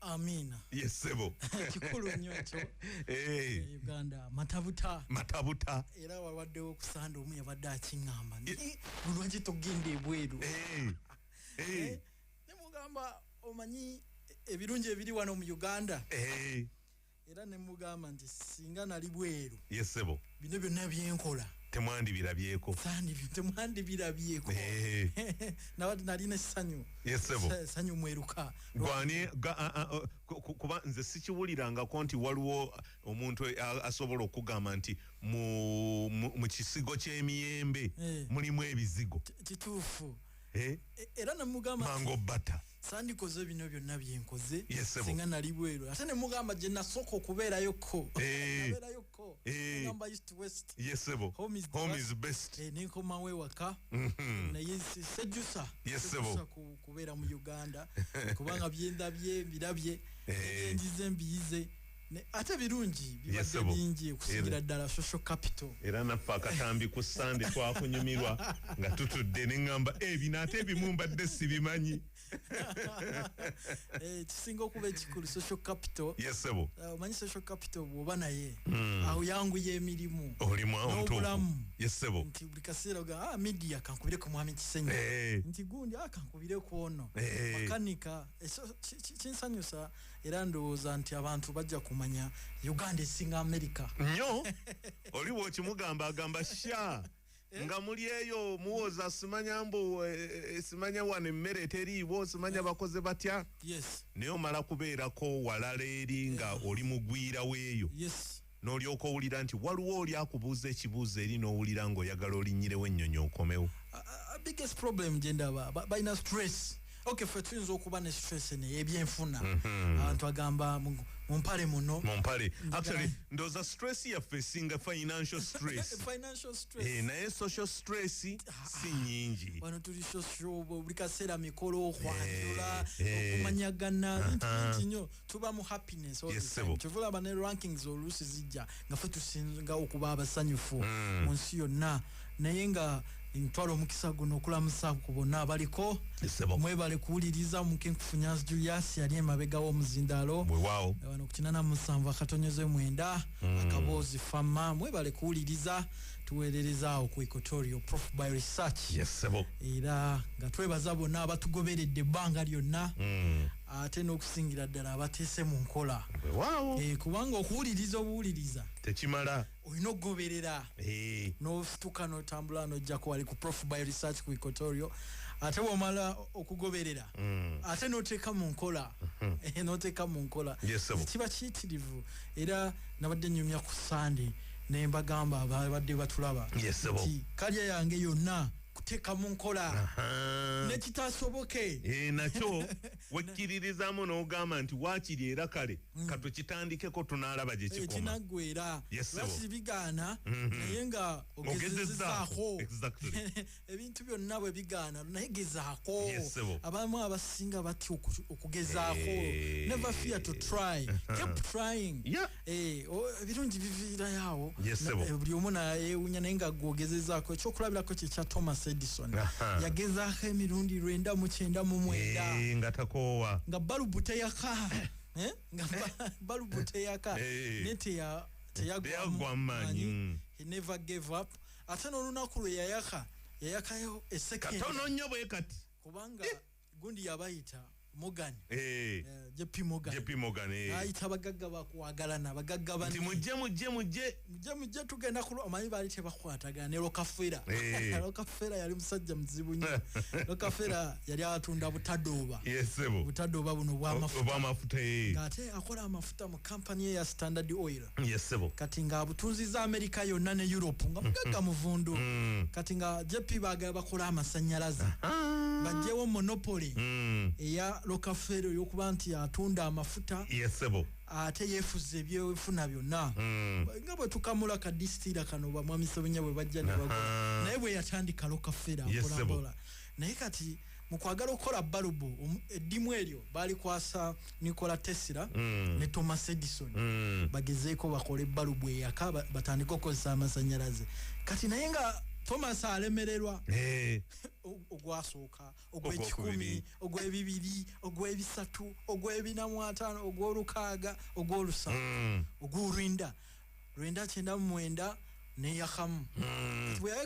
Amina. Yes sebo. Kikulu nnyo ekyo. Uganda matabuta. Era walwaddewo okusanda omu yabadde akiŋŋamba. Lwaki togenda ebweru? Ne mugamba omanyi ebirungi ebiri wano mu Uganda. Era ne mugamba nti singa nali bweru. Yes sebo. Bino byonna byenkola. Temwandi birabyeko. Temwandi birabyeko. Nawadi nalina essanyu. Yes sebo. Sanyu mweruka. Gwani kuba nze sikiwuliranga konti waliwo omuntu asobola okugamba nti mu kisigo ky'emiyembe mulimu ebizigo. Kituufu. Era ne mugamba mango butter. Sandikoze bino byonna byenkoze. Yes, singa nali bweru. Ate ne mugamba je nasoko kubeerayo ko. Kubeerayo ko. Ngamba east west. Yes sebo. Home is best. Nenkoma we waka. Na yesi sejusa. Yes sebo. Kubeera mu Uganda. Kubanga byendabye birabye. Enjize mbiyize. Ate birungi bibadde bingi okusingira ddala social capital. Era naffe akatambi ku Sunday twakunyumirwa nga tutudde ne ngamba binate ebimumbadde sibimanyi. Kisinga okuba ekikulu social capital. Yes sebo. Omanyi social capital bw'oba naye awo yangu y'emirimu n'obulamu. Yes sebo. Nti buli kaseera ga media kankubire ku mwami Kisenyi. Nti gundi kankubire ku ono makanika. Kinsanyusa era ndowooza nti abantu bajja kumanya Uganda esinga America. Nnyo oliwo kimugamba agamba sha nga muli eyo muwoza simanya mbu simanya wane mmere teriiwo simanya bakoze batya. Yes. Naye omala kubeerako walala eri nga oli mugwira weeyo. Yes. N'olyoka owulira nti waliwo oli akubuuza ekibuuzo eri n'owulira ng'oyagala olinnyirewo ennyonyi okomewo. Biggest problem gye ndaba balina stress. Okay, for twins okuba ne stress ne ebyenfuna. Abantu agamba mumpale muno. Mumpale. Actually, ndoza stress ya facing financial stress. Financial stress. Naye social stress si nyingi. Wano tuli social buli kaseera mikolo okwanjula okumanyagana nti nyo tuba mu happiness all the time. Tuvula bane rankings olusi zijja nga fe tusinga okuba abasanyufu mu nsi yonna. Naye nga ntwalo mukisa guno okulamusa ku bonna abaliko mwebale kuwuliriza Omukenkufu Nyanzi Julius yali emabega w'omuzindalo wano ku 87.9 Akaboozi fama mwebale kuwuliriza tuweerereza awo ku Equatorial Prof by research. Yes sebo. Era nga twebaza bonna abatugoberedde ebbanga lyonna ate n'okusingira ddala abateese mu nkola. Kubanga okuwuliriza obuwuliriza tekimala olina okugoberera n'osituka n'otambula n'ojjako wali ku Prof by research ku Equatorial ate womala okugoberera ate n'oteeka mu nkola n'oteeka mu nkola kiba kiyitirivu. Era nabadde nnyumya ku Sunday ne mbagamba abadde batulaba nti kalya yange yonna kuteeka mu nkola nekitasoboke nakyo wekkiririzamu n'ogamba nti waakiri era kale katukitandikeko tunaalaba gye kikoma kinaggwera lwaki bigaana naye nga ogezezaako ebintu byonna bwe bigaana naye gezaako. Abamu abasinga batya okugezaako. Never fear to try. Keep trying. Ebirungi biviirayo buli omu nayeewunya naye nga gwogezezaako. Ekyokulabirako kye kya Thomas Edison yagezaako emirundi 999 nga takoowa nga balubu teyaka nga balubu teyaka ne teyagwa maanyi. He never gave up. Ate n'olunaku lwe yayakayo esekende katono nnyo bwe kati kubanga gundi yabayita Morgan JP Morgan ayita bagagga bakwagalana bagagga bani mujje tugenda ku omanyi bali tebakwatagana ne Rockefeller yali musajja muzibu nnyo. Rockefeller yali atunda butadoba butadoba buno bw'amafuta ate akola amafuta mu company ya Standard Oil. Kati nga abutunziza America yonna ne Europe nga mugagga muvundu. Kati nga JP bagala bakola amasanyalaze bajjewo monopoly eya Rockefeller yokuba nti atunda amafuta. Ate yefuze ebyefuna byonna nga bwe tukamula ka distiller kano bamwami Sebenya bwe bajja ne bakola naye bwe yatandika Rockefeller mpolampola. Naye kati mu kwagala okukola balubu eddimu eryo bali kwasa Nikola Tesla ne Thomas Edison bagezeeko bakole balubu eyaka batandika okukozesa amasanyalaze. Kati naye nga Thomas alemererwa ogwasooka ogw'ekikumi ogw'ebibiri ogw'ebisatu ogw'ebinamwataano ogw'olukaaga ogw'olusanvu ogw'olwenda lwenda kyenda mu mwenda neyakamu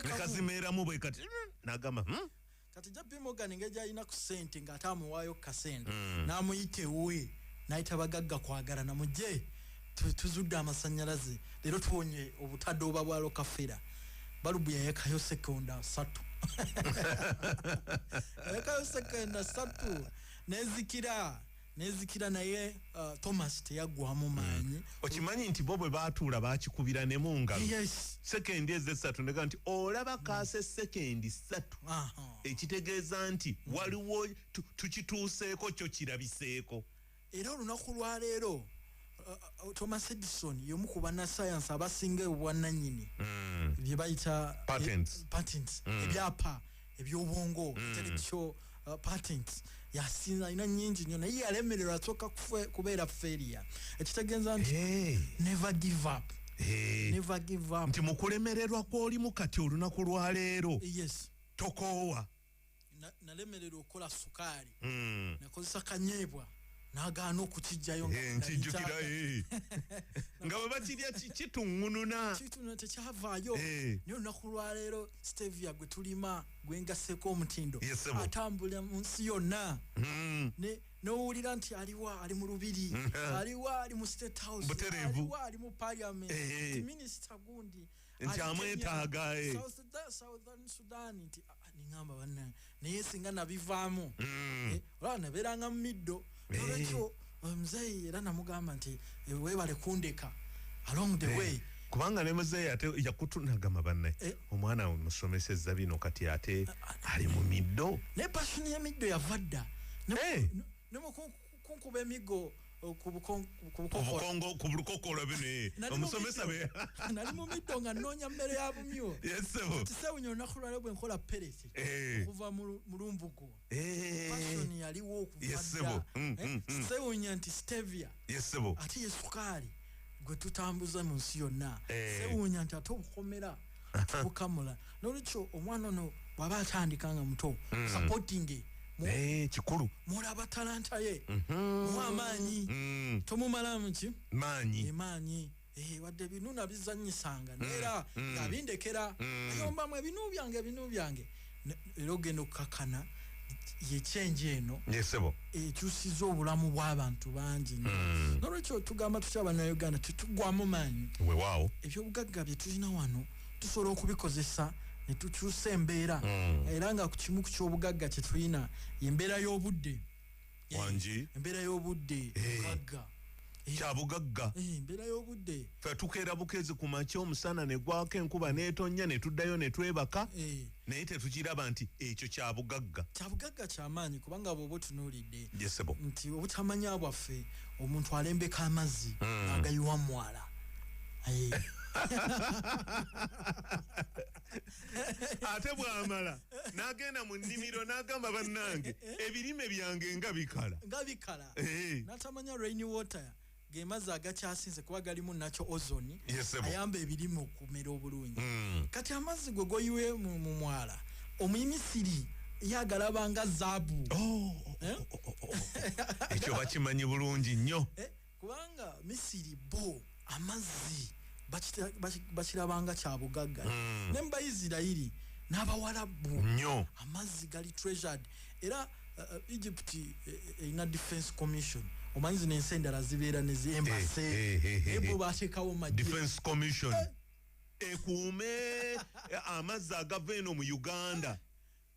nekazimeeramu bwe kati n'agamba kati JP Morgan ng'ejo alina ku ssente ng'ate amuwaayo ku kasente n'amuyita ewe n'ayita bagagga kwagala namugye tuzudde amasannyalaze leero tuwonye obutadde oba bwa lokafera balubu yayekayo sekonda 3 yayekayo sekonda 3 nezikira naye Thomas teyaggwamu maanyi okimanyi nti bo bwe baatuula baakikubira ne mu ngalo sekendi ezo 3 ndega nti olaba kaase sekendi 3 ekitegeeza nti waliwo tukituuseeko kyo kirabiseeko era olunaku lwa leero Thomas Edison yomu ku bannasayansi abasinga obwannannyini bye bayita patents ebyapa ebyobwongo intellectual patents yasinza alina nnyingi nnyo naye yalemererwa asooka kubeera failure ekitegeeza nti never give up nti mu kulemererwa kw'olimu kati olunaku lwa leero tokoowa nalemererwa okukola sukaali nakozesa kanyeebwa nagaana okukijjayo nkijjukira nga bwe bakirya kituŋŋununa tekyavaayo naye olunaku lwaleero stevia gwe tulima gwengaseeko omutindo atambula mu nsi yonna n'owulira nti aliwa ali mu lubiri aliwa ali mu state house aliwa ali mu parliament minisita gundi nti amwetaaga Southern Sudan nti ningamba bannange naye singa nabivaamu olaba nabeeranga mu middo olwekyo omuzeeyi era namugamba nti weebale kundeka along the way kubanga ne muzeeyi ate yakutunagama banne omwana musomesezza bino kati ate ali mu middo naye passion y'emiddo yava dda nemukunkuba emiggo ku bulukokola bine omusomesa be nali mu middo nga nnoonya mmere ya bumyo tisewunya olunaku lwaleero bwe nkola pereti okuva mu lumbugo passion yaliwo okuva dda sewunya nti stevia ate ye sukaali gwe tutambuza mu nsi yonna sewunya nti ate obukomera tubukamula n'olwekyo omwana ono bw'aba atandika nga muto supporting kikulu mulaba talanta ye muwa amaanyi tomumalamu ki maanyi wadde binuna bizanyisanga neera ng'abindekera ayombamu ebinu byange era ogenda okukakana yekyenje eno ekyusiza obulamu bw'abantu bangi n'olwekyo tugamba tutya bannayuganda tetugwamu maanyi ebyobugagga bye tulina wano tusobola okubikozesa netukyusa embeera era nga kimu ku kyobugagga kye tulina embeera y'obudde embeera y'obudde bugagga kyabugagga embeera y'obudde fe tukeera bukeezi ku makya omusana ne gwako enkuba n'etonnya ne tuddayo ne twebaka naye tetukiraba nti ekyo kyabugagga kyamaanyi kubanga bw'oba otunuulidde nti obutamanya bwaffe omuntu alembeka amazzi n'agayiwa mwala ate bw'amala n'agenda mu nnimiro n'agamba bannange ebirime byange nga bikala n'atamanya rain water ge mazzi agakyasinze kuba galimu nakyo ozoni ayamba ebirime okumera obulungi kati amazzi gwe goyiwe mu mwala omuyimisiri yagalabanga zaabu ekyo bakimanyi bulungi nnyo kubanga misiri bo amazzi bakirabanga kyabugagga ne mu Bayisirayiri n'abawalabu nnyo amazzi gali treasured era Egypt ina defense commission omanyi zino ensi endala zibeera ne ziembase ebo bateekawo defense commission ekuume amazzi agava eno mu Uganda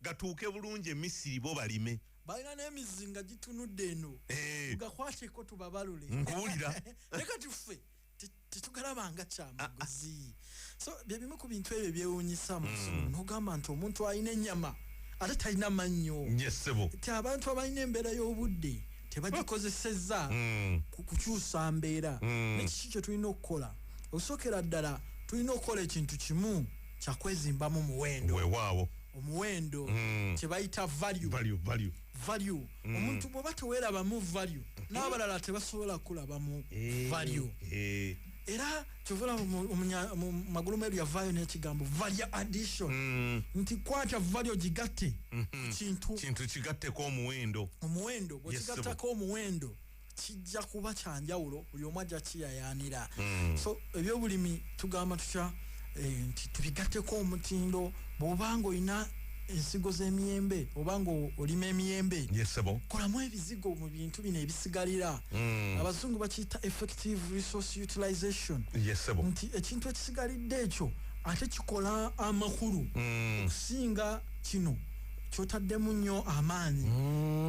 gatuuke bulungi emisiri bo balime balina n'emizinga gitunudde eno tugakwateko tubabalule nkuwulira leka tuffe tetugalabanga kyamaguzi so byebimu ku bintu ebyo byewuunyisa mu kusoma n'ogamba nti omuntu alina ennyama ate talina mannyo ti abantu abalina embeera y'obudde tebagikozesezza kukyusa mbeera nekiki kye tulina okukola okusookera ddala tulina okukola ekintu kimu kyakwezimbamu muwendo omuwendo kyebayita value omuntu bw'oba teweerabamu value n'abalala tebasobola kulabamu value era kyovula mu magulu meru yavaayo n'ekigambo value addition nti kwata value gigatte kintu kigatteko omuwendo bwekigattako omuwendo kijja kuba kyanjawulo buli omu ajja kiyayaanira so ebyobulimi tugamba tutya nti tubigatteko omutindo bw'obanga olina ensigo z'emiyembe obanga olima emiyembe kolamu ebizigo mu bintu bino ebisigalira abazungu bakiyita effective resource utilization nti ekintu ekisigalidde ekyo ate kikola amakulu okusinga kino kyotaddemu nnyo amaanyi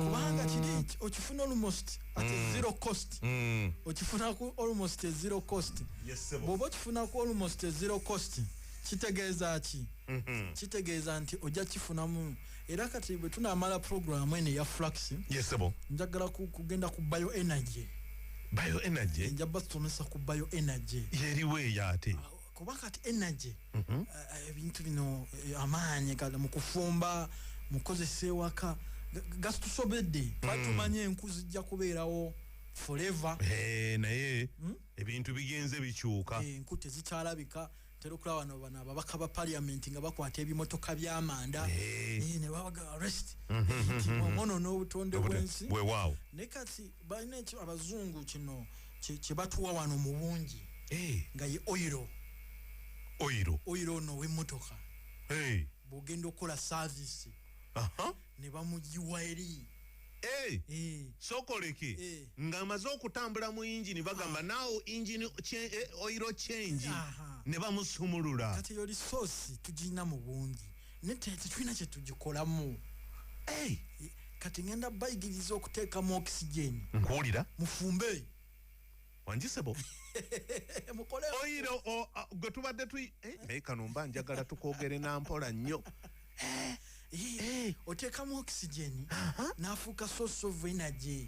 kubanga kiri okifuna almost at zero cost okifunaku almost zero cost bw'oba okifunaku almost zero cost kitegeeza ki kitegeeza nti ojja kifunamu era kati bwe tunaamala program ene ya Flax njagala kugenda ku bioenergy njja basomesa ku bioenergy yeriwe yate kuba kati energy ebintu bino amaanyi kala mu kufumba mukozesa ewaka gasitusobedde batumanye enku zijja kubeerawo forever naye ebintu bigenze bikyuka enku tezikyalabika tero kula wano bana ababaka ba parliament nga bakwata ebimotoka by'amanda ne babaga arrest mono n'obutonde bw'ensi bwewaawo ne kati balina ekyo abazungu kino kye batuwa wano mu bungi nga ye oiro no w'emmotoka bw'ogenda okukola service ne bamugiwa eri sokoleke ng'amaze okutambula mu engine bagamba naawo engine oil change ne bamusumulula kati yo resource tugina mu bungi netulina kye tugikolamu kati ngenda bayigiriza okuteekamu oxygen nkuwulira mufumbe wanjisebo oil gwe tubadde naye kano mba njagala tukoogere nampola nnyo oteekamu oxygen n'afuuka source of energy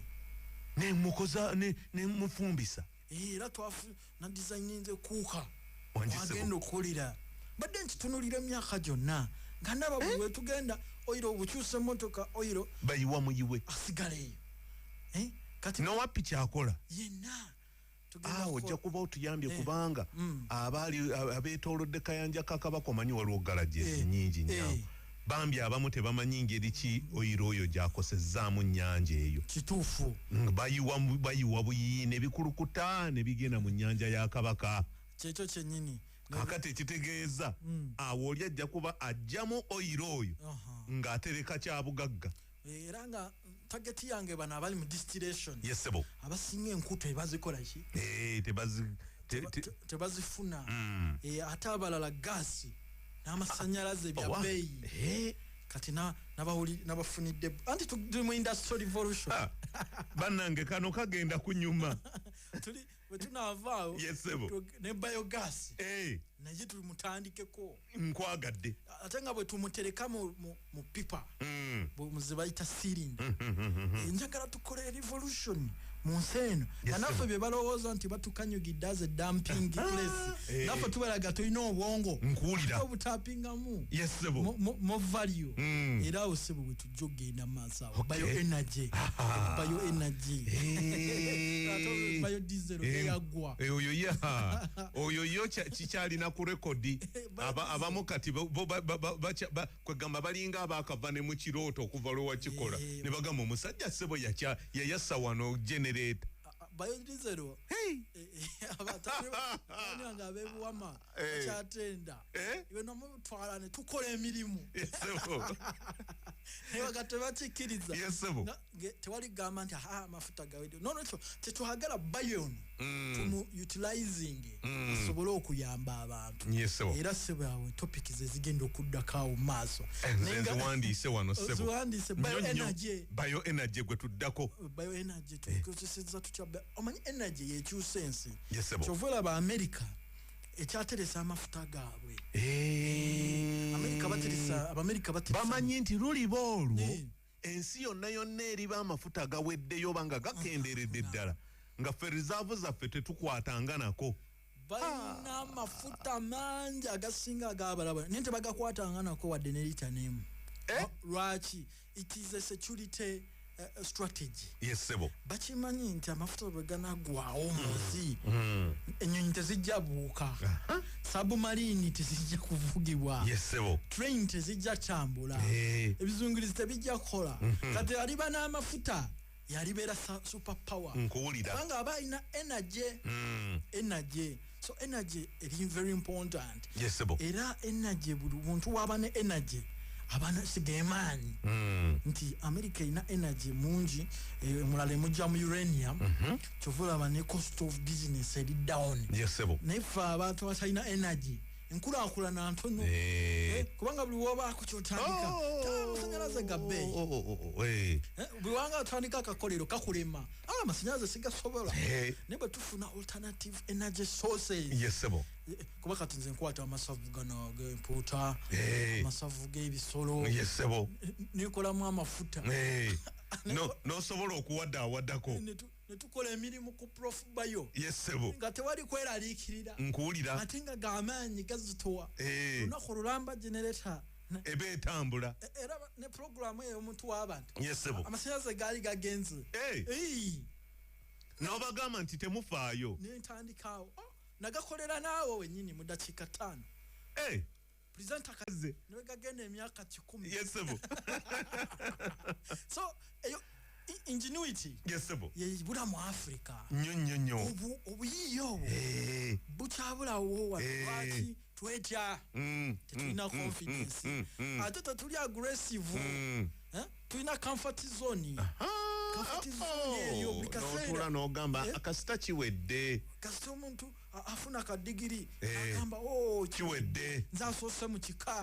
nemukoza nemufumbisa era na designinze kuuka wagenda okuwulira badde nkitunulira emyaka gyonna nga ndaba buli wetugenda oyiro obukyusa emmotoka oyiro bayiwa muyiwe asigaleeyo kati nowappi kyakola yenna ojja kuba otuyambye kubanga abaali abeetoolodde kayanja kakabaka omanyi waliwo galaje nnyingi nnyo bambi abamu tebamanyi ngeri ki oyiro oyo gyakosezaamu nnyanja eyo kituufu bayiwa buyiyi ne bikulukuta ne bigenda mu nnyanja ya kabaka kyekyo kyennyini kakati ekitegeeza awo oli ajja kuba ajjamu oyiro oyo ng'atereka kyabugagga era nga tageti yange bano abali mu distillation yesebo abasinga enkuto ebazikola ki tebazifuna ate abalala gaasi n'amasanyalaze bya bbeeyi kati nabafunidde anti tuli mu industrial revolution bannange kano kagenda kunyuma tuli bwe tunaavaawo ne biogas naye tuli mutandikeko nkwagadde ate nga bwe tumutereka mu pipa muze bayita sirinda njagala tukole revolution mu nsi eno nga naffe bye balowooza nti batukanyugidde as a dumping place naffe tubalaga tulina obwongo nkuwulira obutapingamu mo value era awo sebo bwe tujja okgenda mu maaso awo bioenergy biodiesel eyagwa oyo yo kikyalina ku rekodi abamu kati kwegamba balinga abaakava ne mu kirooto okuva lwe wakikola ne bagamba omusajja sebo yayassa wano generator biodiesel abatali nga abebuwama kyatenda iwe nomutwala ne tukola emirimu ewaga tebakikkiriza tewali gamba nti amafuta gawedde nonekyo tetwagala bayon tumu utilizing asobole okuyamba abantu era sebwawe topic zezigenda okuddakaawo mu maaso ziwandiise wano sebo bioenergy gwe tuddako bioenergy tukozeseza tutya omanyi energy yekyusa ensi kyova olaba America ekyateresa amafuta gaabwe Abamerika bateresa bamanyi nti luliba olwo ensi yonna eriba amafuta gaweddeyo banga gakenderedde ddala nga ffe reserve zaffe tetukwatanga nako balina amafuta mangi agasinga agabalaba naye tebagakwatanga nako wadde ne lita n'emu lwaki it is a security strategy. Yes, sebo. Bachimanyi nti amafuta bwegana gwawo munsi. Ennyonyi tezijja buuka. Submarine tezijja kuvugibwa. Yes, sebo. Train tezijja tambula. Ebizungirizi tebijja kukola. Kati aliba n'amafuta yalibeera super power. Nkuwulira. Kubanga aba alina energy. So energy is very important. Yes, sebo. Era energy buli muntu waba ne energy. Abana sigemani nti America ina energy mungi mulale mujja mu uranium chovula bane cost of business edi down. Yes, sebo. Nefa abantu batalina energy nkula na ntono kubanga buli woba akuchotandika masanyalaze gabbe biwanga atandika akakolero kakulema masanyalaze sigasobola nebe tufuna alternative energy sources. Yes, sebo. Kuba kati nze nkwata amasavu gano gemputa amasavu g'ebisolo. Yes, sebo. Nikolamu amafuta no sobola okuwaddaako netukola emirimu ku Prof bayo. Yes, sebo. Nga tewali kweraliikirira nkuwulira ate nga g'amaanyi gazitowa olunaku olulamba generator eba etambula era ne programu eyo omuntu w'abantu. Yes, sebo. Amasanyalaze gaali gagenze n'obagamba nti temufaayo nentandikaawo nagakolera naawe wennyini mu dakiika 5 presenter kaze niwe gagenda emyaka 10. Yes, sebo. So eyo ingenuity. Yes, sebo. Yebula mu Africa nnyo obuyiyo bukyabulawo wati twetya tetulina confidence ate tetuli aggressive tulina comfort zone. N'otula n'ogamba akasita kiwedde kasita omuntu afuna ka degree agamba kiwedde nze asoose mu kika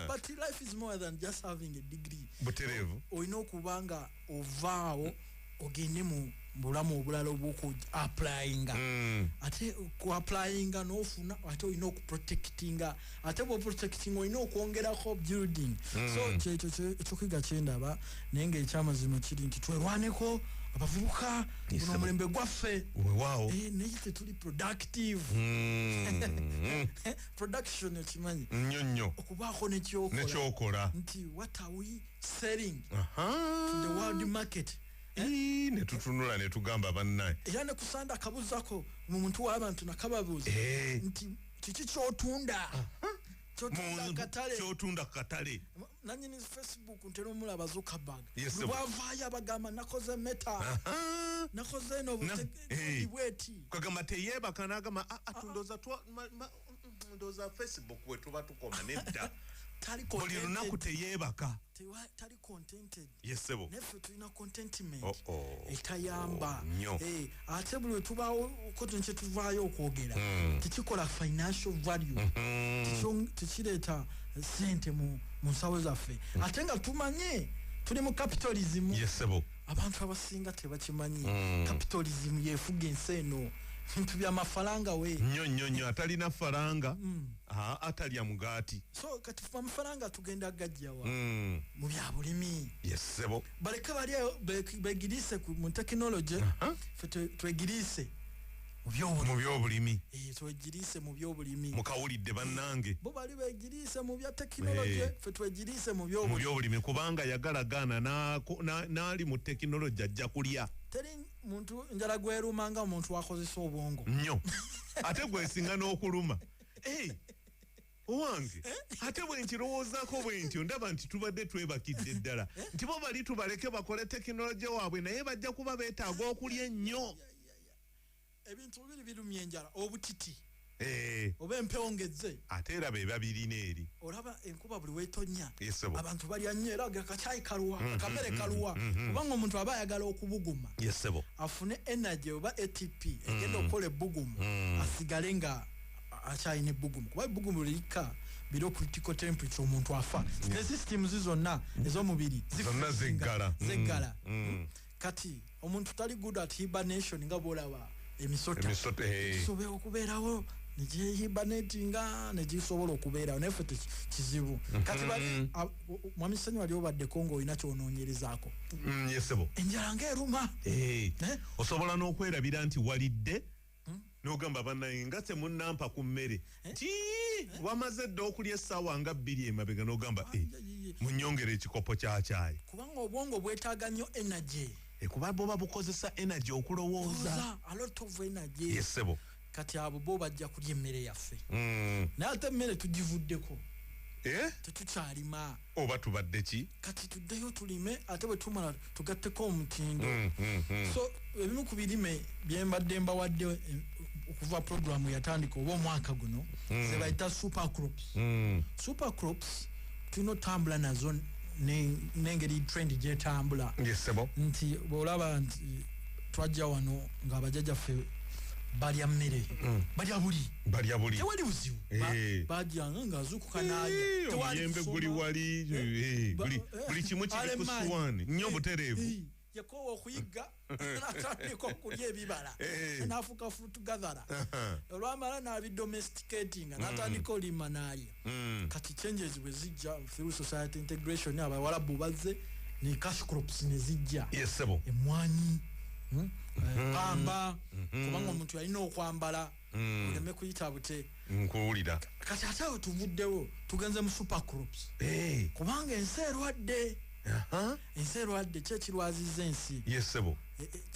but life is more than just having a degree. Buterevu olina okubanga ovaawo ogende mu bulamu obulala obwoku applyinga ate ku applyinga n'ofuna ate olina okuprotectinga ate bw'oprotectinga olina okwongerako building. So ekyokiga kyendaba naye ng'ekyamazima kiri nti twerwaneko abavubuka guno omulembe gwaffe naye tetuli productive. Production ekimanyi nnyo okubaako nekyokola nti what are we selling to the world market. Ne tutunula ne tugamba bannaye era ne kusanda akabuzako mu muntu w'abantu nakababuuza nti kiki kyotunda kyotunda katale nanyini Facebook ntera omulaba Zuckerberg bwavaayo abagamba nakoze meta nakoze bweti kagamba teyeebaka n'agamba ndoza Facebook we tuba tukoma nedda buli lunaku teyeebaka tali contented. Yes, sebo. Nefe tulina contentment etayamba ate buli tubaawo koto nche tuvaayo okwogera tikikola financial value tikireeta sente mu nsawo zaffe ate nga tumanye tuli mu capitalism. Yes, sebo. Abantu abasinga tebakimanyi capitalism yefuga ensi eno bintu by'amafaranga we nnyo atalina faranga atalya mugaati. So kati amafaranga tugenda gajjawa mu bya bulimi. Yes, sebo. Baleke bali begirise mu technology twegirise mu byobulimi twegirise mu byobulimi mukawulidde bannange bo bali begirise mu bya technology twegirise mu byobulimi kubanga yagalagana n'ali mu technology ajja kulya. Teri muntu njala gwerumanga omuntu wakozesa obwongo nnyo ate gwesinga n'okuluma owange ate bwe nkirowoozaako bwe ntyo ndaba nti tubadde twebakidde ddala nti bo bali tubaleke bakole tekinologiya waabwe naye bajja kuba beetaaga okulya ennyo. Ebintu biri birumya enjala obutiti oba empewo ngezze ate era be babirina eri olaba enkuba buli weetonya abantu balya nnyo era akacaayi kaluwa akamere kaluwa kubanga omuntu aba ayagala okubuguma afune energy oba ATP egenda okukola ebbugumu asigale nga akyalina ebbugumu kuba ebbugumu lirika biro critical temperature omuntu afa ne systems zonna ez'omubiri zonna zeggala kati omuntu tali good at hibernation nga bwolaba emisota sobeera okubeerawo negihibernatinga negisobola okubeerawo naye ffe kizibu kati bali mwami Ssanyu wali obaddeko ng'olina kyonoonyerezaako yesebo enjala ng'eruma osobola n'okwerabira nti walidde n'ogamba bannaye nga temunnampa ku mmere ti wamaze dda okulya essaawa nga 2 emabega n'ogamba munyongere ekikopo kya chai kubanga obwongo bwetaaga nnyo energy kuba boba bukozesa energy okulowooza a lot of energy yesebo kati abo bo bajja kulya emmere yaffe naye ate emmere tugivuddeko tetukyalima oba tubadde ki kati tuddeyo tulime ate bwe tumala tugatteko omutindo so ebimu ku birime bye mbadde mbawadde okuva programu yatandika oba omwaka guno ze bayita super crops tulina otambula nazo n'engeri trend gyetambula nti bw'olaba nti twajja wano ng'abajjajjaffe balya mmere balya buli tewali buzibu bajjanga ng'azuukuka n'alya omuyembe guli wali buli kimu kiri ku suwaani nnyo butereevu yakowa okuyigga n'atandika okulya ebibala n'afuuka fruit gathera olwamala n'abidomesticating n'atandika olima n'alya kati changes bwe zijja through society integration abawalabu bazze ne cash crops ne zijja emmwanyi pamba kubanga omuntu yalina okwambala oleme kuyita bute nkuwulira kati ate awo tuvuddewo tugenze mu super crops kubanga ensi erwadde ensi erwadde kyekirwaziza ensi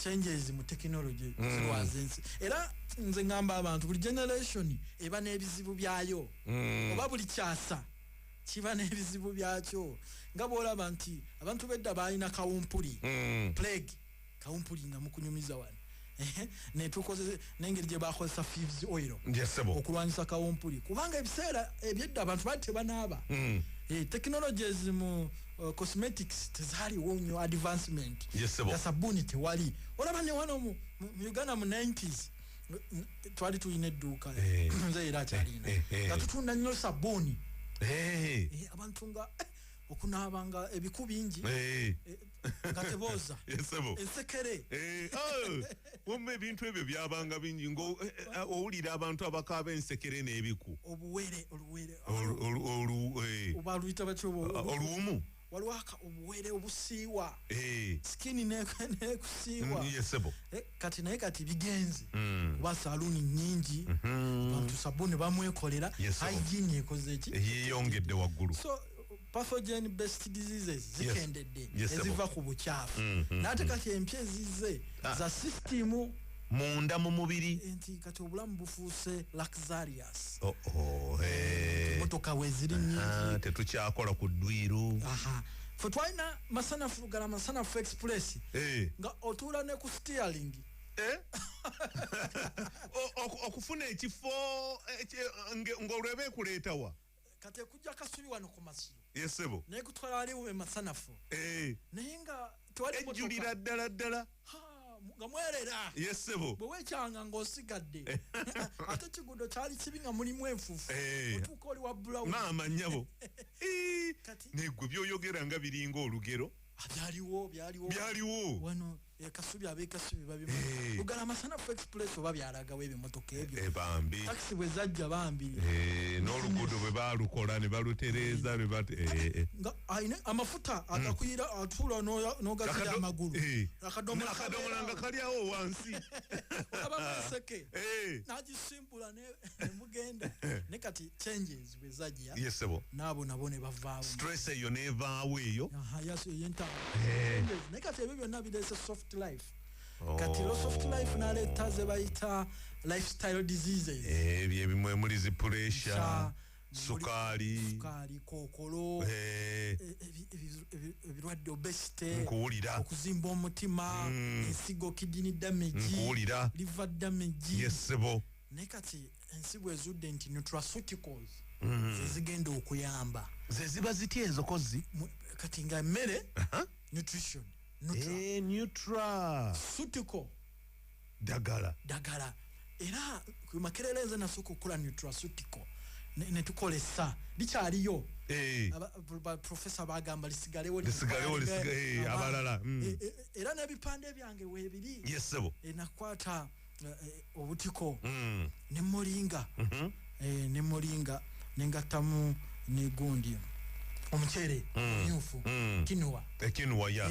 changes mu technology zirwaza ensi era nze ngamba abantu buli generation eba n'ebizibu byayo oba buli kyasa kiba n'ebizibu byakyo nga bw'olaba nti abantu bedda balina kawumpuli plague kawumpuli nga mukunyumiza wano netukoze n'engeri gye bakozesa thieves oil okulwanyisa kawumpuli kubanga ebiseera ebyedda abantu bali tebanaaba technologies mu cosmetics tezaaliwo nnyo advancement ya sabuni tewali olaba ne wano mu Uganda mu 90s twali tulina edduuka nze era akyalina nga tutunda nnyo sabuni abantu nga okunaabanga ebiku bingi nga tebooza ensekere wamma ebintu ebyo byabanga bingi ng'owulira abantu abakaaba ensekere n'ebiku obuwere oba luyita batyo oluwumu waliwo obuwere obusiiwa skini nekusiiwa kati naye kati bigenze kuba saluuni nyingi bantu sabuni bamwekolera hygiene ekoze eki yeyongedde waggulu pathogen based diseases zikendedde eziva ku bukyafu nate kati empya ezize za system munda mu mubiri nti kati obulamu bufuuse luxurious motoka weziri nyingi tetukyakola ku ddwiru fe twalina masanafu gala masanafu express nga otuula ne ku steering okufuna ekifo ng'olweba ekuleetawa kati ekujja kasubi wano ku masiro yesebo naye kutwala waliwo emasanafu naye nga ejjulira ddala nga mwerera yesebo bwe weekyanga ng'osigadde ate ekigudo kyali kibi nga mulimu enfuufu otuuka oli wa brown maama nnyabo neggwe byoyogera nga biringa olugero byaliwo wano kasubi abekasubi babimanyi lugala amasanafu express oba byalagawo ebimotoka ebyo takisi bwe zajja bambi n'oluguudo bwe baalukola ne balutereeza nga ayina amafuta agakuyira atuula n'ogasira amagulu akadomola nga kalyawo wansi abamuseke n'agisimpula nemugenda ne kati changes bwe zajja n'abo nabo ne bavaawo stress eyo n'evaawo eyo naye kati ebyo byonna bireese soft life kati lo soft life naleeta ze bayita lifestyle diseases byebimwe muli zi pressure sukali kookolo ebirwadde obesity nkuwulira okuzimba omutima ensigo kidney damage nkuwulira liver damage yesebo naye kati ensigo ezudde nti nutraceuticals zezigenda okuyamba zeziba zitya ezo kozi kati nga mmere nutrition nutraceutical dagala era ku makerere nze nasooka okukola nutraceutical netukolesa likyaliyo professor bagamba lisigalewo abalala era n'ebipande byange weebiri yesebo nakwata obutiko nemulinga nemulinga nengattamu negundi omucere myufu kinua ya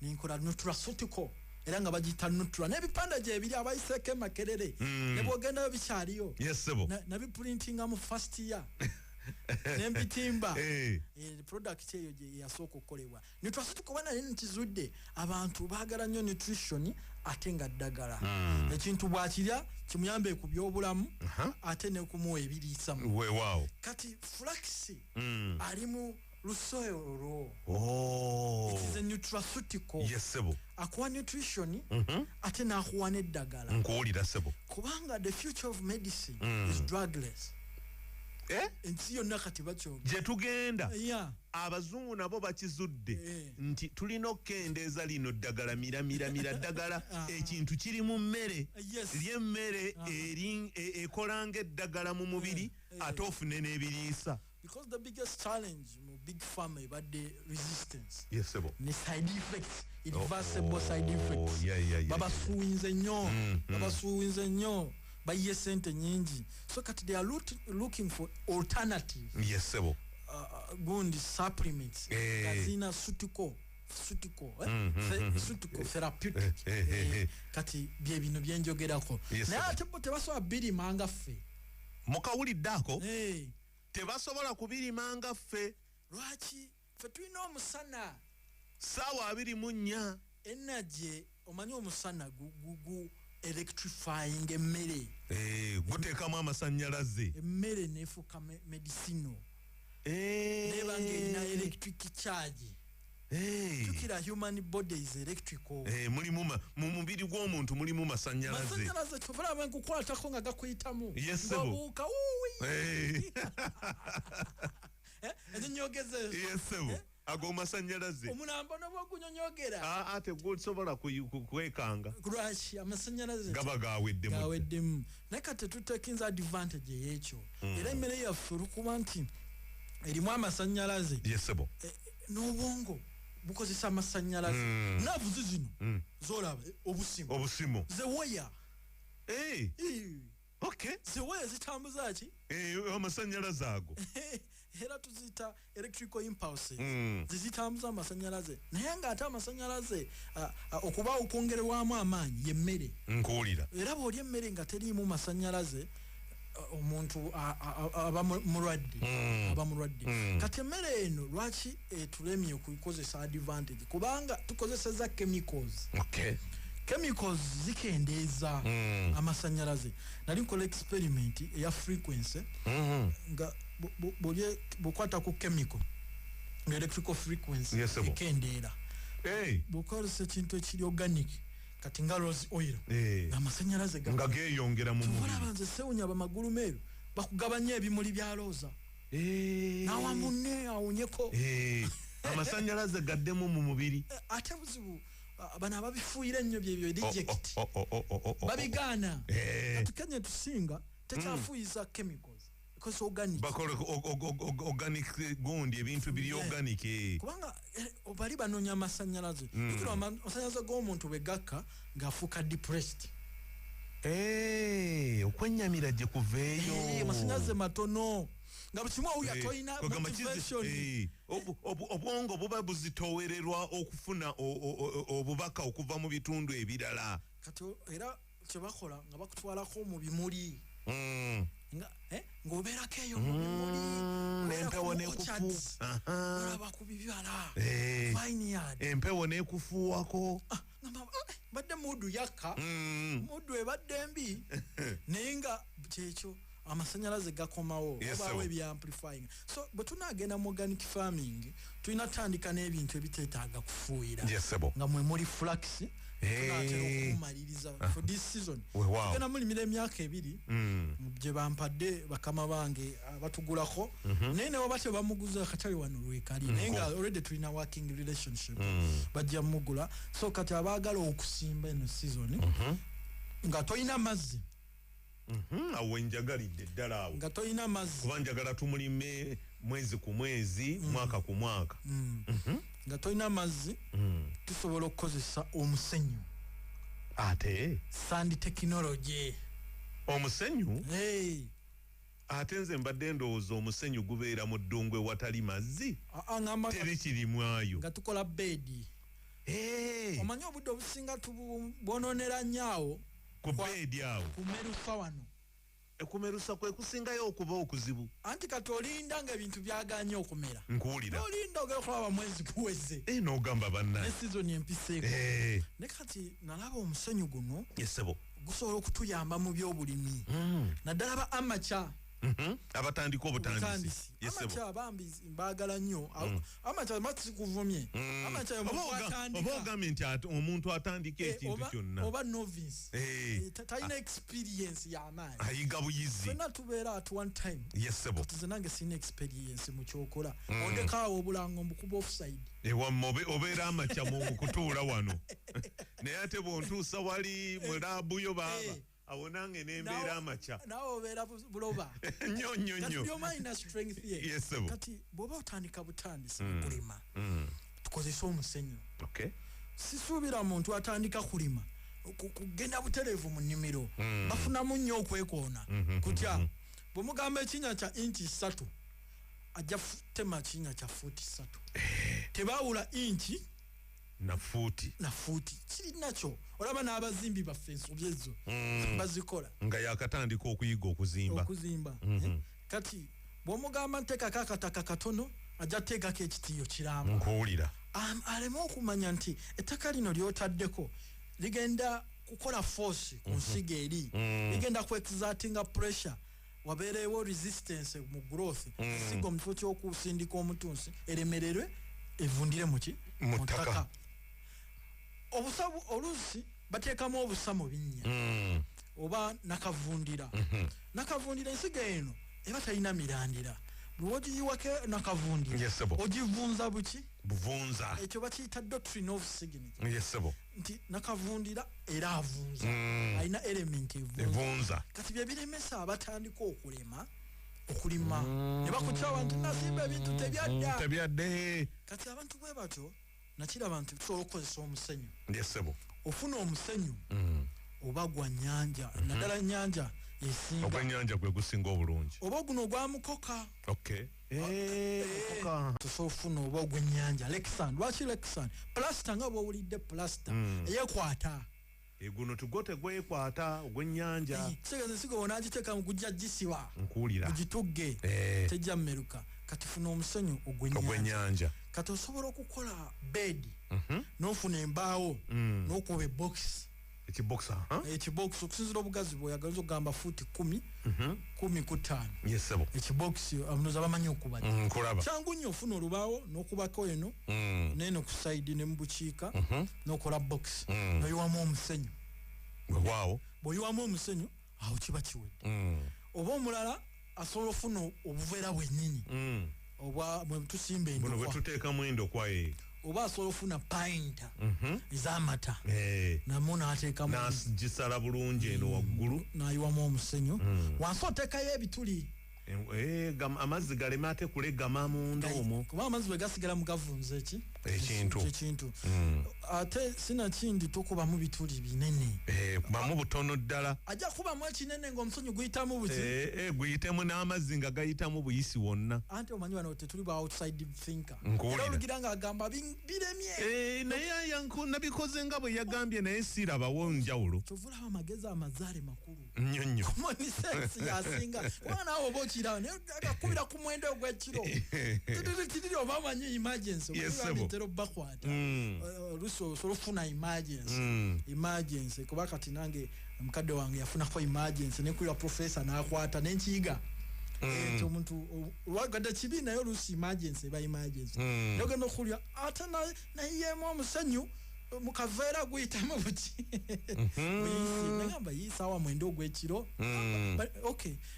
ninkola nutraceutical era nga bagita nutra n'ebipande gye ebiri abayiseeko emakerere ne bwogendayo bikyaliyo yesebo nabiprintinga mu first year nembitimba product eyo gye yasooka okukolebwa ne twasitukuba naye nkizudde abantu baagala nnyo nutrition ate nga ddagala ekintu bw'akirya kimuyambe ku byobulamu ate ne kumuwa ebiriisamu weewaawo kati flax ali mu lusoyolo it is a nutraceutical yes sebo akuwa nutrition ate n'akuwa n'eddagala nkuwulira sebo kubanga the future of medicine is drugless ensi yonna kati bakyo gye tugenda abazungu nabo bakizudde nti tulina okkendeeza lino ddagala mira ddagala ekintu kiri mu mmere ly'emmere ekola ng'eddagala mu mubiri ate ofune n'ebiriisa. Because the biggest challenge big pharma ibadde resistance. Yes sebo. Ni side effects, irreversible side effects. Baba suinze nnyo, baba suinze nnyo. Baye sente nyingi. So kati they are looking for alternatives. Yes sebo. Gundi supplements. Gazina sutiko therapeutic. Kati bye bino byenjogerako. Naye ate tebasobola birimanga ffe. Mukawuliddako? Tebasobola kubirimanga ffe. Lwaki ffe tulina omusana ssaawa 24 energy omanyi omusana gu electrifying emmere guteekamu amasannyalaze emmere neefuuka medicino neba ng'erina electric charge. Tukira human body is electrical. Mulimu mu mubiri gw'omuntu mulimu masannyalaze. Masannyalaze kyovulaba nkukwatako nga gakuyitamu. Yes sebo. Ngabuuka enyonyogeze. Yes sebo. Ago masannyalaze. Omunamba nabwo gunyonyogera. Ate gusobola kwekanga. Lwaki amasannyalaze gaba gaweddemu. Naye kati tutekinza advantage y'ekyo. Era emmere yaffe olukuba nti erimu amasannyalaze. Yes sebo. N'obwongo bukozesa amasannyalaze naavuzi zino zolaba obusimu zeweya okay zeweya zitambuza ki amasannyalaze ago era tuzita electrical impulses zizitambuza amasannyalaze naye ng'ate amasannyalaze okuba okwongerwamu amaanyi y'emmere nkuwulira era bw'olya emmere nga teriimu masannyalaze omuntu aba mulwadde kati emmere eno lwaki tulemye okukozesa advantage kubanga tukozeseza chemicals zikendeeza amasannyalaze nali nkola experiment eya frequency nga bukwata ku chemical electrical frequency ekendeera bukozesa ekintu ekiri organic kati nga rose oil amasannyalaze nga geeyongera mu mubiri abanze sewunya bamagulu meeru bakugabanya ebimuli bya roza nawamunne awunyeko amasannyalaze gaddemu mu mubiri ate buzibu bano ababifuuyira ennyo byebyo reject babigaana katukenye tusinga tekyafuuyiza chemicals because organic bakola organic gundi ebintu biri organic kubanga bali banoonya amasannyalaze amasannyalaze g'omuntu bwe gakka ng'afuuka depressed okwennyamira gye kuveeyo amasannyalaze matono nga bukimu oyo atoyina motivation obwongo buba buzitoowererwa okufuna obubaka okuva mu bitundu ebirala kati era kyebakola nga bakutwalako mu bimuli ng'obeerako eyo mu bimuli empewo n'ekufu olaba ku bibala vineyard empewo n'ekufuuwako badde muddu yakka muddu ebadde mbi naye nga kyekyo amasannyalaze gakomawo obaawo ebyamplifying so bwe tunaagenda mu organic farming tulina tandika n'ebintu ebiteetaaga kufuuyira nga mwe muli flax tunatera okumaliriza for this season tugenda mulimira emyaka 2 gye bampadde bakama bange batugulako naye ne waba tebamuguza akatale wano lwekali naye nga already tulina working relationship bajja mugula so kati abaagala okusimba eno season nga toyina mazzi awo njagalidde ddala awo nga toyina mazzi kuba njagala tumulime mwezi ku mwezi mwaka ku mwaka nga toyina mazzi tusobola okukozesa omusenyu ate sand technology omusenyu ate nze mbadde ndowooza omusenyu gubeera mu ddungwe watali mazzi teri kirimwayo nga tukola bedi omanyi obudde obusinga tubwononera nnyo awo ku bedi awo ku merufa wano ekumerusa kwe kusingayo okuba okuzibu anti kati olinda nga ebintu byaganye okumera nkuwulira olinda ogekulaba mwezi guweze n'ogamba bannaye ne sizoni empiseeko ne kati nalaba omusenyu guno yesebo gusobola okutuyamba mu byobulimi naddala ba amacha abatandika obutandisi amacha abambizi mbagala nnyo amacha matsi kuvumye amacha oba ogambye nti omuntu atandika ekintu kyonna oba novice talina experience y'amaanyi ayiga buyizi fenna tubeera at one time yesebo tuze nange sina experience mu kyokola ondekaawo obulango mbukuba offside ewamma obeera amacha mu kutuula wano naye ate bwontuusa wali mu laabuyo baaba awo nange nembeera amacha nawe obeera buloba nnyo byomalina strength ye yesebo kati bw'oba otandika butandisi kulima tukozesa omusenyu sisuubira muntu atandika kulima kugenda butereevu mu nnimiro bafunamu nnyo okwekoona kutya bw'omugamba ekinnya kya inchi 3 ajja tema kinnya kya fuuti 3 tebaawula inchi na fuuti kirinakyo olaba n'abazimbi baffe ensobi ezo bazikola nga yakatandika okuyiga okuzimba kati bw'omugamba nteekako akataka katono ajja teekako ekitiyo kiramu nkuwulira aleme okumanya nti ettaka lino lyotaddeko ligenda kukola force ku nsiga eri ligenda ku exertinga pressure wabeerewo resistance mu growth ensiga mu kifo ky'okusindika omutunsi eremererwe evundire mu ttaka obusabu oluusi bateekamu obusa mu binnya oba nakavundira ensiga eno eba talina mirandira lwogiyiwako nakavundira ogivunza buvunza ekyo bakiyita doctrine of signature yesebo nti nakavundira era avunza alina element evunza kati bye biremesa abatandika okulima ne bakutyawa nti nasimba ebintu tebyadde kati abantu bwe batyo nakiraba nti tusobola okukozesa omusenyu yesebo ofuna omusenyu oba gwa nnyanja naddala nnyanja yesinga ogw'ennyanja gwe gusinga obulungi oba guno ogwamukoka tusobola ofuna oba ogw'ennyanja leksan lwaki leksan plasita nga bwowulidde plasita eyekwata guno tugo tegwekwata ogw'ennyanja kitegeeza ensigo bonagiteeka mu gujja gisiba nkuwulira gitugge tejja mmeruka kati funa omusenyu ogw'ennyanja kati osobola okukola bedi n'ofuna embaawo n'okuba ebokisi ekibokisi okusinzira obugazi bw'oyagaliza okugamba fuuti 10 yesebo ekibokisi amunoza bamanyi okuba kyangu nnyo ofuna olubaawo n'okubako eno neeno ku saidi ne mu bukiika n'okola bokisi n'oyiwamu omusenyu bw'oyiwamu omusenyu awo kiba kiwedde oba omulala asobola ofuna obuveera bwennyini oba bwe tusimba endokwa buno bwe tuteekamu endokwa oba asobola ofuna payinta ez'amata namwo n'ateekamu nagisala bulungi eno waggulu n'ayiwamu omusenyu wansi oteekayo ebituli amazzi galeme ate kulegama munda omwo kuba amazzi bwe gasigala mu gavunza ekintu ate sinakindi tokubamu bituli binene kubamu butono ddala ajja kubamu ekinene ng'omusenyu guyitamu guyitemu n'amazzi nga gayitamu buyisi wonna anti omanyi wano tetuli ba outside thinker era olugira ng'agamba biremye naye nabikoze nga bwe yagambye naye sirabawo njawulo kyovulaba amagezi amazaale makulu nnyo common sense yasinga wana obo kiraba naye agakubira ku mwendo ogw'ekiro kiriri oba amanyi emergency ntera obbakwata olusi osobola okufuna emergency kuba kati nange mukadde wange yafunako emergency nekulira professor n'akwata n'enkiyiga ekyo omuntu wagadde kibi naye olusi emergency eba emergency nogenda okulya ate nayeemu omusenyu mukaveera guyitamu buki nagamba yiisaawa mwenda ogw'ekiro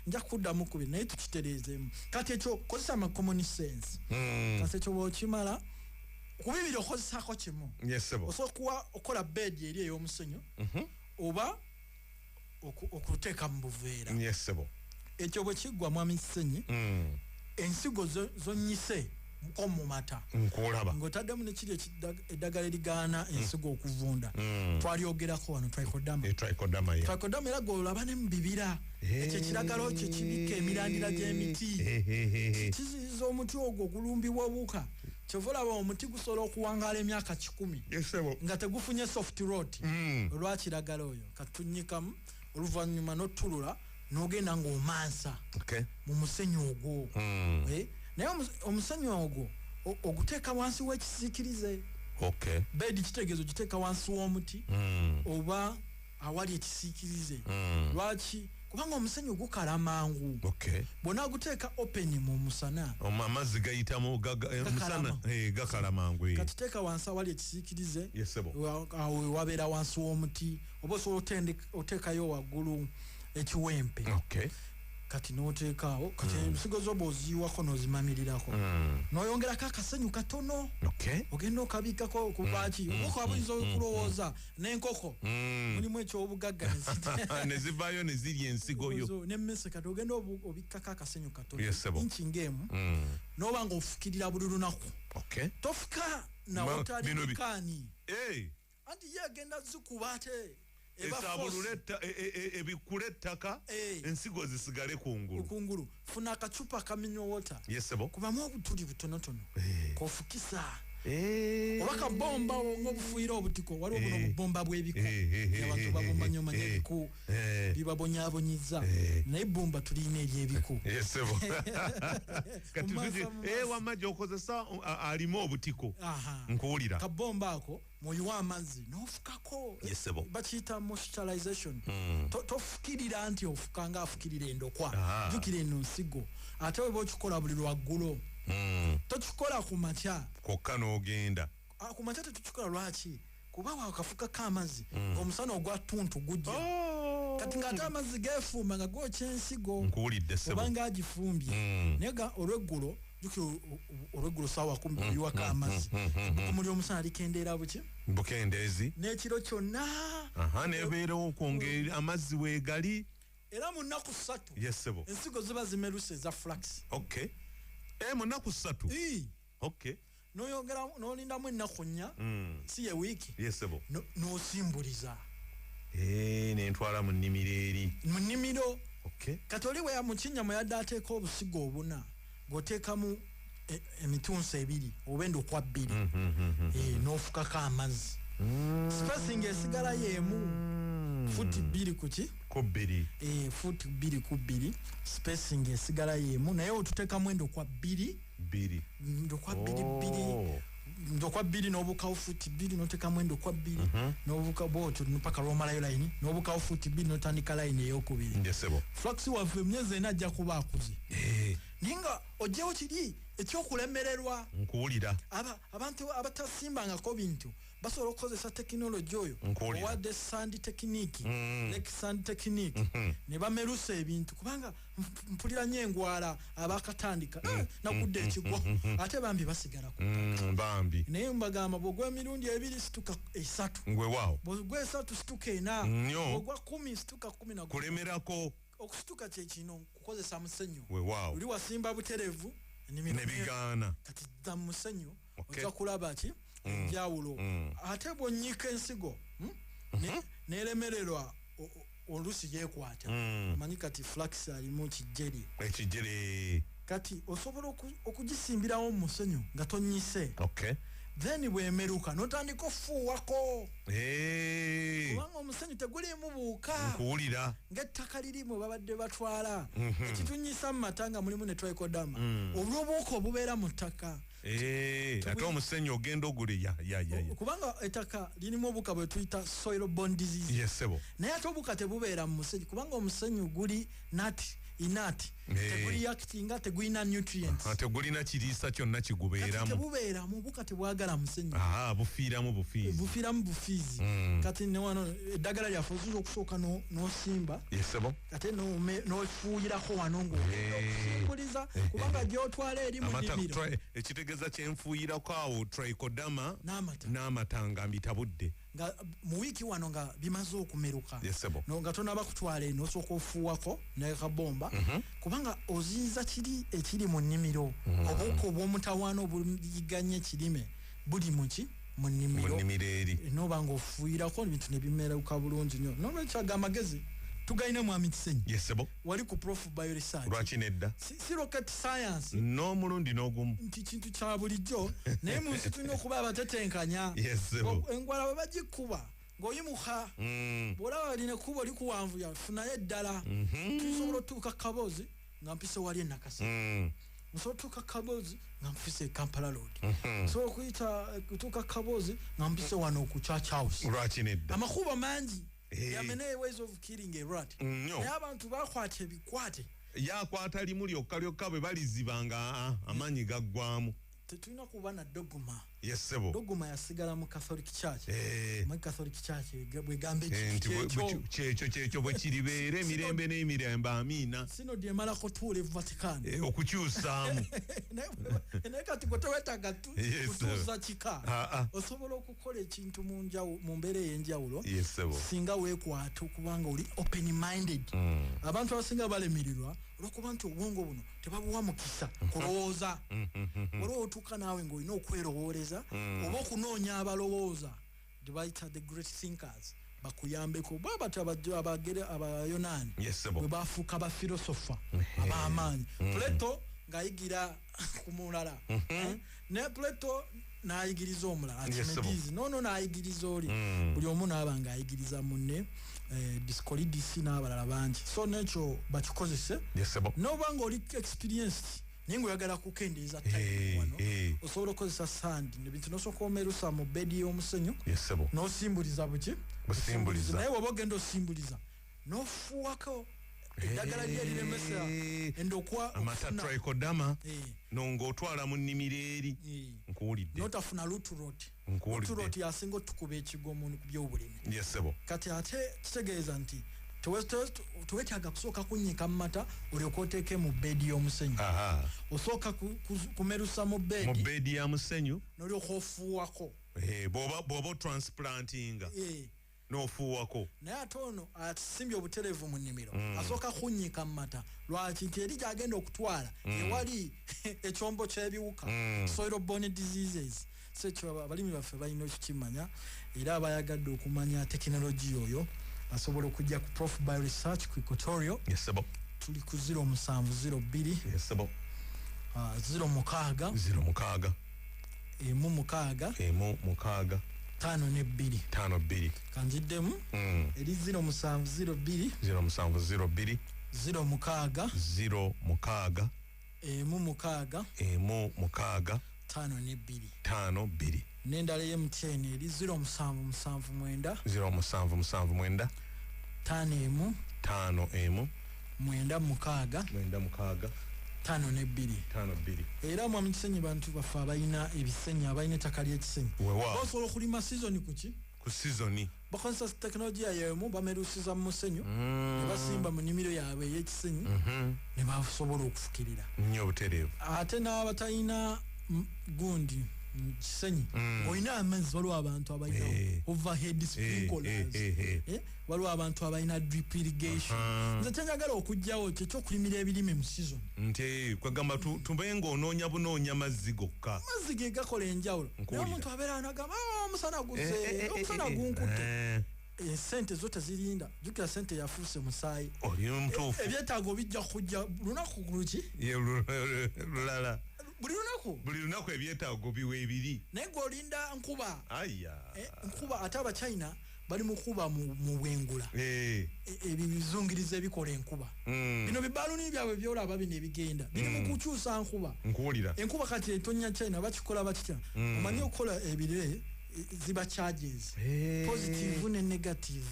nja kuddamu kubi naye tukitereezemu kati ekyo kozesa ama common sense kati ekyo bw'okimala ku bibiri okozesaako kimu osobola kuba okola bedi eri ey'omusenyu oba okuteeka mu buveera ekyo bwe kiggwamu amisenyi ensigo zonnyise mu mata ng'otaddemu nekiri eddagala erigaana ensigo okuvunda twalyogerako wano trichodama era golaba ne mu bibira ekyo kiragalo kye kibika emirandira gy'emiti kiziyiza omuti ogwo ogulumbibwa obuuka kyova olaba omuti gusobola okuwangaala emyaka 10 nga tegufunye soft rot olwakiragala oyo katunyikamu oluvannyuma n'ottulula n'ogenda ng'omansa mu musenyu ogwo naye omusenyu ogwo oguteeka wansi w'ekisiikirize bedi kitegeezo giteeka wansi w'omuti oba awali ekisiikirize lwaki kubanga omusenyu gukala mangu bw'ona guteeka open mu musana amazzi gayitamu musana gakala mangu katiteeka wansi awali ekisiikirize awo wabeera wansi w'omuti oba osobola oteekayo waggulu ekiwempe kati n'oteekaawo kati ensigo zo bw'oziyiwako n'ozimamirirako n'oyongerako akasenyu katono ogenda okabiikako kubaki obuko abuyinza okulowooza n'enkoko mulimu ekyobugagga ne zivaayo ne zirya ensigo yo n'emmese kati ogenda obikkako akasenyu katono inchi ng'emu n'oba ng'ofukirira buli lunaku tofuka nawotali kaani anti ye agenda zikuba ate ebikula ettaka ensigo zisigale kungulu funa akacupa kaminyo water kubamu obutuli butonotono kofukisa oba kabomba ng'obufuuyira obutiko waliwo buno obubomba bw'ebiku abantu babomba nnyo manya ebiku bibabonyaabonyiza naye ebbumba tulina ery'ebiku wamma gy'okozesa alimu obutiko nkuwulira kabomba ako muyiwa amazzi n'ofukako bakiyita moisturization tofukirira nti ofuka nga afukirira endokwa jjukira eno nsigo ate weba okikola buli lwaggulo tokikola ku makya kokka n'ogenda ku makya tetukikola lwaki kuba wakafukako amazzi omusana ogwa tuntu gujja kati ng'ate amazzi geefumba nga gokya ensigo obanga agifumbye naye ga olweggulo jukira olweggulo saawa 10 kuyiwako amazzi ekkumu ly'omusana likendeera buki bukendeezi n'ekiro kyonna nebeerawo okwongera amazzi weegali era mu nnaku 3 ensigo ziba zimeruse eza flax mu nnaku 3 n'oyongera n'olindamu ennaku 4 si ye wiiki n'osimbuliza n'entwala mu nnimiro eri mu nnimiro kati oli bwe yamukinnya mwe yadde ateeka obusigo obuna ng'oteekamu emitunsi 2 oba endokwa 2 n'ofukako amazzi spacing esigala y'emu futi 2 kuki futi 2 ku 2 spacing esigala y'emu naye otuteekamu endokwa 2 ndokwa 2 ndokwa 2 n'obukawo futi 2 n'oteekamu endokwa 2 n'obuka bwotyo mpaka lw'omalayo layini n'obukawo futi 2 n'otandika layini ey'okubiri flax waffe emyezi ena ajja kuba akuze naye nga ojjewo kiri ekyokulemererwa nkuwulira abantu abatasimbangako bintu basobola okukozesa tekinologi oyo owadde sandi tekiniki leki sandi tekiniki ne bamerusa ebintu kubanga mpulira nnyo engwala abakatandika nakudde ekigwo ate bambi basigala ku bambi naye mbagamba bw'ogwa emirundi 2 situka 3 bw'ogwa 3 situka 4 bw'ogwa 10 situka 10 kulemerako okusituka kyekino kukozesa musenyu oli wasimba buterevu nebigaana kati dda musenyu ojja kulaba ki enjawulo ate bw'onnyika ensigo n'eremererwa oluusi yeekwata omanyi kati flax alimu ekijjeri kati osobola okugisimbirawo mu musenyu nga tonnyise then bwemeruka n'otandika ofuuwako kubanga omusenyu tegulimu buuka nkuwulira ng'ettaka lirimu babadde batwala ekitunyisa mu mata nga mulimu ne trichodama olw'obuuka obubeera mu ttaka ate omusenyu ogenda ogule kubanga ettaka lirimu obuuka bwe tuyita soil borne disease naye ate obuuka tebubeera mu musenyu kubanga omusenyu guli inati teguli actinga tegulina nutrients tegulina kiriisa kyonna kigubeeramu tebubeeramu obuuka tebwagala musenyu bufiiramu bufiizi kati newano eddagala lyaffe ozuza okusooka n'osimba kati n'ofuuyirako wano ng'okusimbuliza kubanga gy'otwala eri mu nnimiro ekitegeeza kyenfuuyirako awo trichodama n'amatanga mbitabudde nga mu wiiki wano nga bimaze okumeruka nga tonaba kutwala eno osooka ofuuwako n'ekabomba kubanga oziyiza kiri ekiri mu nnimiro obuuka obw'omutawaana obuyiganye ekirime buli muki mu nnimiro eri n'oba ng'ofuuyirako ebintu ne bimeruka bulungi nnyo n'olwekyaga amagezi tugalina mwami Kisenyi wali ku Prof Bioresearch lwaki nedda si rocket science n'omulundi n'ogumu nti kintu kya bulijjo naye mu nsi tulina okuba abatetenkanya engwala bwe bagikuba ng'oyimuka bw'olaba alina ekkubo likuwanvuya funayo eddala tusobola otuuka Akaboozi nga mpise wali enakasa nsobola otuuka Akaboozi nga mpise Kampala Road nsobola kutuuka Akaboozi nga mpise wano ku Church House amakubo mangi yamene ways of killing a rat naye abantu bakwata ebikwate yakwata limu lyokka bwe balizibanga amaanyi gaggwamu tetulina kuba na dogma yesebo dogma yasigala mu Catholic Church mu Catholic Church bwegambe ekyo bwe kiribeere emirembe n'emirembe amiina sino dyemala kutuula Vatican okukyusaamu naye kati gwe tewetaaga kutuuza kika osobola okukola ekintu mu mbeera ey'enjawulo singa weekwata okubanga oli open minded abantu abasinga balemirirwa olwokuba nti obwongo buno tebabuwa mukisa kulowooza waliwo otuuka naawe ng'olina okwerowooleza oba okunoonya abalowooza tebayita the great thinkers bakuyambeko bw'abatyo abayonaani bwe bafuuka bafilosofa ab'amaanyi Plato ng'ayigira ku mulala ne Plato n'ayigiriza omulala Archimedes nono n'ayigiriza oli buli omu n'aba ng'ayigiriza munne Discolidis n'abalala bangi so nekyo bakikozese n'oba ng'oli experienced naye ng'oyagala kukendeeza time wano osobola okukozesa sand nebintu n'osooka omerusa mu bedi y'omusenyu n'osimbuliza buki naye bw'oba ogenda osimbuliza n'ofuwako eddagala lye liremesa endokwa amatatrichodama ng'otwala mu nnimiro eri nkuwulidde n'otafuna luturot yasinga otukuba ekigo mu by'obulimi kati ate kitegeeza nti tewetaaga kusooka kunnyika mu mata olyoka oteeke mu bedi y'omusenyu osooka kumerusa mu bedi ya musenyu n'olyoka ofuuwako bw'oba otransplantinga n'ofuuwako naye ate ono asimbye obutereevu mu nnimiro asooka kunnyika mu mata lwaki nti eri gy'agenda okutwala ewali ekyombo ky'ebiwuka soil-borne diseases so ekyo abalimi baffe balina okukimanya era abayagadde okumanya tekinologiya oyo asobola okujja ku Prof by Research ku Equatorial tuli ku 0702 06 mukaaga 5 kanjiddemu eri 0702 06 mukaaga 5 n'endala y'MTN eri 0779 5 era mwa mukisenyi bantu baffe abalina ebisenyi abalina ettaka ly'ekisenyi basobola okulima sizoni ku sizoni bakozesa tekinologiya y'emu bamerusiza mu musenyu ne basimba mu nnimiro yaabwe ey'ekisenyi ne basobola okufukirira nnyo obutereevu ate n'abatalina gundi kisenyi olina amazzi waliwo abantu abalina overhead sprinklers waliwo abantu abalina drip irrigation nze kyenjagala okugjawo kyekyokulimira ebirime mu season nti kwegamba tube ng'onoonya bunoonya mazzi gokka amazzi ge gakola enjawulo naye omuntu abeera nagamba omusana guzze omusana gunkutte sente zo tezirinda jukira sente yafuuse musaayi oli mutuufu ebyetaago bijja kujja lunaku luki lulala buli lunaku ebyetaago biwa ebiri naye gweolinda nkuba nkuba ate abachina bali mukuba mu bwengula ebizungiriza ebikola enkuba bino bibaluni byabwe byolaba bino ebigenda biri mu kukyusa nkuba enkuba kati etonya China bakikola bakitya omanyi okukola ebire ziba charges positive ne negative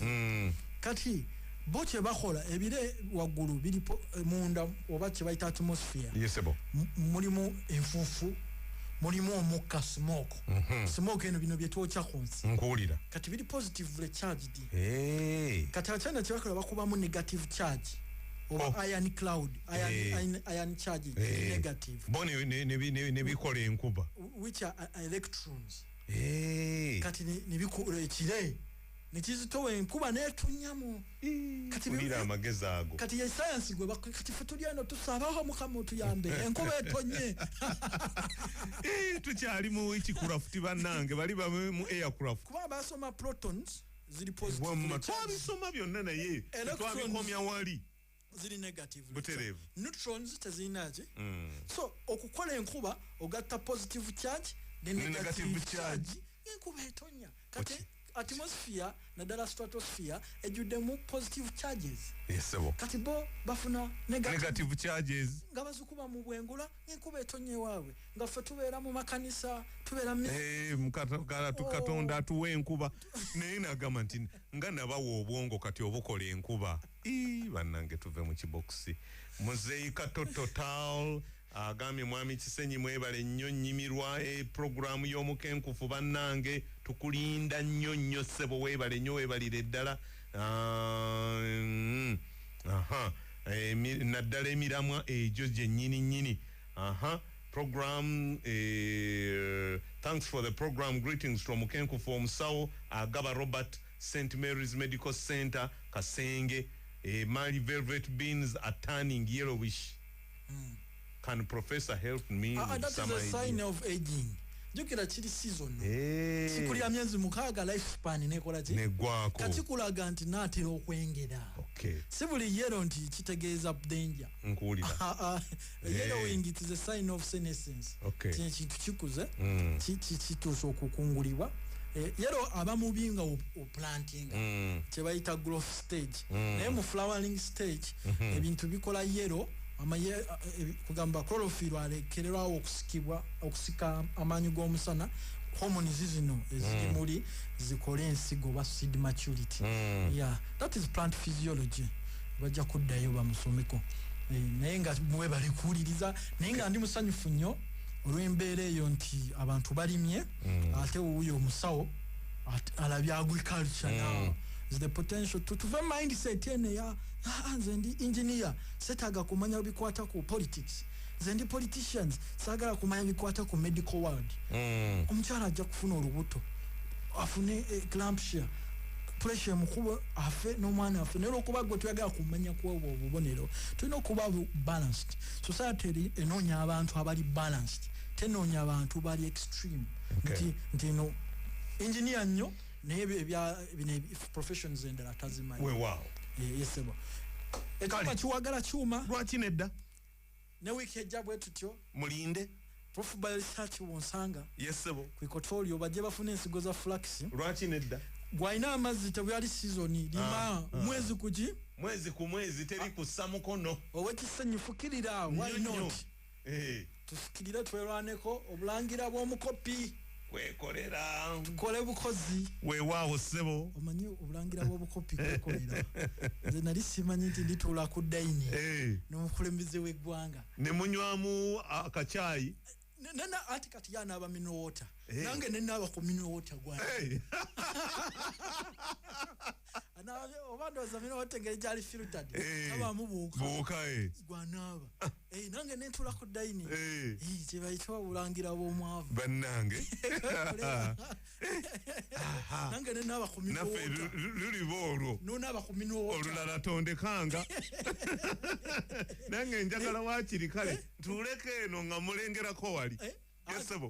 kati bo kye bakola ebire waggulu biri munda oba kye bayita atmosphere mulimu enfuufu mulimu omukka smoke smoke eno bino byetwokya ku nsi nkuwulira kati biri positively charged kati akyana kye bakola bakubamu negative charge oba iron cloud iron charge negative bo ne bikola enkuba which are electrons kati ne bikola ekire nekizitowa enkuba netunyamu kati bira amagezi ago kati ya science gwe kati futulyano tusabaho mukama tuyambe enkuba etonye tukyali mu ekicraft bannange bali mu aircraft kuba basoma protons ziri positive twabisoma byonna naye twabikomya wali ziri negative butereevu neutrons tezirinaje so okukola enkuba ogatta positive charge ne negative charge enkuba etonya atmosphere naddala stratosphere ejjuddemu positive charges. Yes, kati bo bafuna negative charges nga bazikuba mu bwengula enkuba etonye waabwe nga ffe tubeera mu makanisa tubeera mukatagala tukatonda atuwa enkuba naye nagamba nti nga nabawa obwongo kati obukola enkuba bannange tuve mu kibokisi. Muzeika total agambye mwami Kisenyi mwebale nnyo nnyimirwa programu y'Omukenkufu bannange tukulinda nnyo ssebo weebale nnyo weebalire ddala. Naddala emiramwa egyo gye nnyini. Program thanks for the program. Greetings from Omukenkufu omusawo agaba Robert St. Mary's Medical Center Kasenge. My velvet beans are turning yellowish. Can Professor help me? That is a sign of aging. Jukira chiri season. Sikuli ya myezi mukaaga lifespan nekola chi. Negwako. Kachikulaga nti natera okwengera. Okay. Sibuli yellow nti kitegeeza danger. Nkuwulira. Yellowing it is a sign of senescence. Okay. Kintu kikuze. Kituusa okukungulibwa. Yellow abamu planting. Kyebayita growth stage. Naye mu flowering stage ebintu bikola yellow. Kugamba chlorophyll alekererwa okusika amanyi g'omusana hormones zino eziri muri zikola ensigo ba seed maturity. That is plant physiology. Bajja kuddayo bamusomeko naye nga muwe bali kuwuliriza naye nga ndi musanyufu nnyo olw'embeera eyo nti abantu balimye ate wuuyo omusawo alabye agriculture now is the potential to mindset ene ya nze ndi engineer setaga kumanya bikwata ku politics nze ndi politicians sagala kumanya bikwata ku medical world. Omukyala ajja kufuna olubuto afune eclampsia pressure mukuba afe n'omwana afe nero kuba gwe tuyagala kumanya ku obubonero tulina okuba balanced society enoonya abantu abali balanced tenoonya abantu bali extreme. Nti no engineer nnyo naye bino professions endala tazimanyi. Wow. Yes ebo. Ekaba kiwagala kyuma. Lwaki nedda? Ne wiki ejja bwe tutyo. Mulinde. Prof by research wonsanga. Yes ebo. Kwikotoryo bajje bafune ensigo za flax. Lwaki nedda? Gwaina amazzi tebwali season lima mwezi kuji? Mwezi ku mwezi teri kussa mukono. Owekisenyu fukirira why not? Tufikirira twerwaneko obulangira bw'omukopi. Kwekolera tukole bukozi weewaawo ssebo omanyi obulangira bw'obukopi kwekolera nze nali simanyi nti ndituula ku dayini n'omukulembeze w'eggwanga ne munywamu akacaayi nana ati kati yanaaba mineral water nange nenaaba ku mineral water gwange oba ndowooza mineral water ngeri gyali filtered nabaamu buuka gwanaaba nange nentuula ku dayini kye bayita obulangira bw'omwavu bannange nange nenaaba ku mineral water naffe luliba olwo nonaaba ku mineral water olulala tondekanga nange njagala waakiri kale ntuuleko eno nga mulengerako wali yesebo